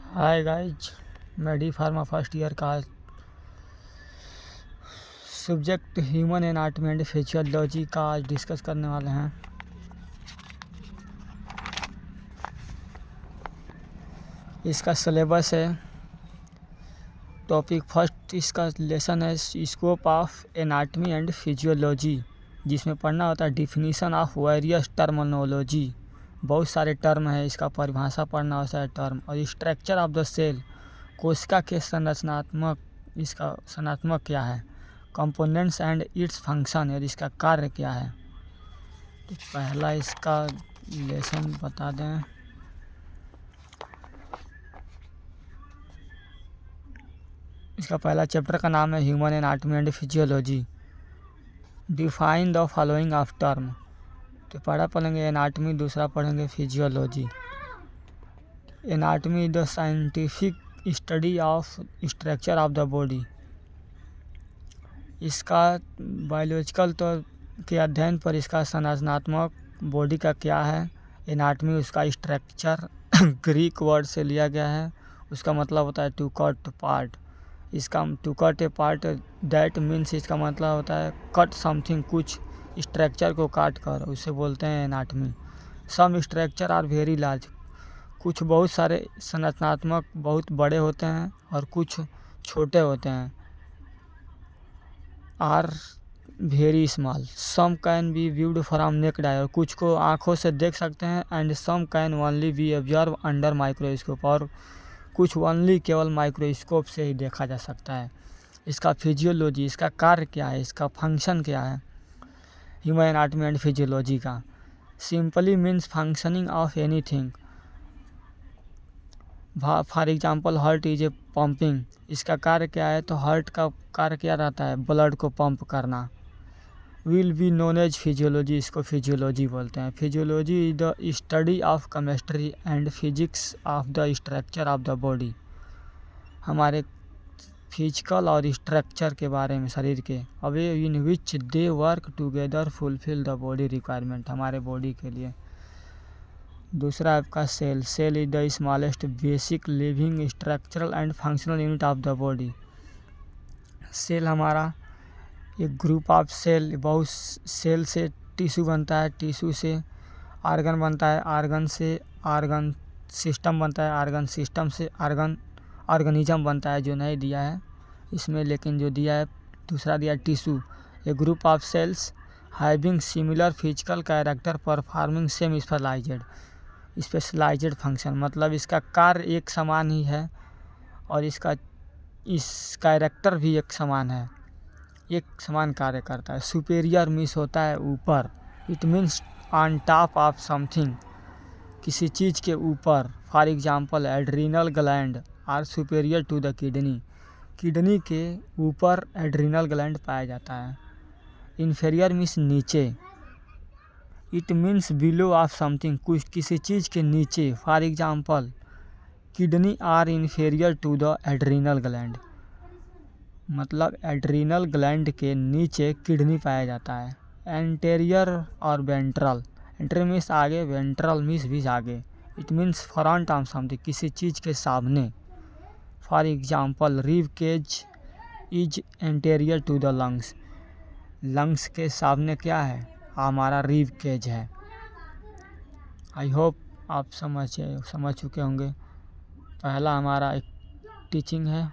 Hi guys, मैं D pharma first year का subject human anatomy and physiology का आज डिस्कस करने वाले हैं। इसका सिलेबस है, टॉपिक फर्स्ट इसका लेसन है scope of anatomy and physiology, जिसमें पढ़ना होता है डिफिनीशन ऑफ वेरियस टर्मिनोलॉजी। बहुत सारे टर्म है, इसका परिभाषा पढ़ना होता है टर्म। और स्ट्रक्चर ऑफ द सेल, कोशिका के संरचनात्मक, इसका संरचनात्मक क्या है, कंपोनेंट्स एंड इट्स फंक्शन, और इसका कार्य क्या है। तो पहला इसका लेसन बता दें। इसका पहला चैप्टर का नाम है human anatomy and physiology. Define the following of term, तो पहला पढ़ेंगे एनाटॉमी, दूसरा पढ़ेंगे physiology. Anatomy the scientific study of structure of the body, इसका बायोलॉजिकल तो के अध्ययन पर इसका संरचनात्मक बॉडी का क्या है। एनाटॉमी उसका स्ट्रक्चर ग्रीक वर्ड से लिया गया है, उसका मतलब होता है टू कट पार्ट। इसका to cut a part that means, इसका मतलब होता है कट समथिंग, कुछ स्ट्रक्चर को काट कर, उसे बोलते हैं anatomy. Some structure are very large, कुछ बहुत सारे संरचनात्मक बहुत बड़े होते हैं और कुछ छोटे होते हैं। Are very small, some can be viewed from naked eye, और कुछ को आँखों से देख सकते हैं। And some can only be observe under microscope, और कुछ ओनली केवल माइक्रोस्कोप से ही देखा जा सकता है। इसका फिजियोलॉजी, इसका कार्य क्या है, इसका फंक्शन क्या है। ह्यूमन एनाटॉमी एंड फिजियोलॉजी का simply means functioning of anything. For example heart is a pumping, इसका कार्य क्या है, तो हार्ट का कार्य क्या रहता है, ब्लड को पंप करना। Will be known as physiology, इसको फिजियोलॉजी बोलते हैं। Physiology is the study of chemistry and physics of the structure of the body, हमारे फिजिकल और स्ट्रक्चर के बारे में, शरीर के। A way in which they work together fulfil the body requirement, हमारे बॉडी के लिए। दूसरा आपका cell, cell is the smallest basic living structural and functional unit of the body. Cell हमारा एक ग्रुप ऑफ सेल, बहुत सेल से टिश्यू बनता है, टिश्यू से आर्गन बनता है, आर्गन से आर्गन सिस्टम बनता है, आर्गन सिस्टम से ऑर्गेनिज्म बनता है, जो नहीं दिया है इसमें, लेकिन जो दिया है दूसरा दिया है tissue. A group of cells having similar physical character performing same specialised function, मतलब इसका कार्य एक समान ही है और इसका कैरेक्टर भी एक समान है, एक समान कार्य करता है। सुपेरियर मीन्स होता है ऊपर, it means on top of something, किसी चीज़ के ऊपर। For example adrenal gland are superior to the kidney, kidney के ऊपर एड्रीनल ग्लैंड पाया जाता है। इन्फेरियर मीन्स नीचे, it means below of something, कुछ किसी चीज़ के नीचे। For example kidney are inferior to the adrenal gland, मतलब एड्रीनल ग्लैंड के नीचे किडनी पाया जाता है। एंटेरियर और वेंट्रल, एंटेरियर मीन्स आगे, वेंट्रल मीन्स भी आगे, it means front of something, किसी चीज़ के सामने। For example rib cage is anterior to the lungs, lungs के सामने क्या है, हमारा रिब केज है। आई होप आप समझ चुके होंगे। पहला हमारा एक टीचिंग है,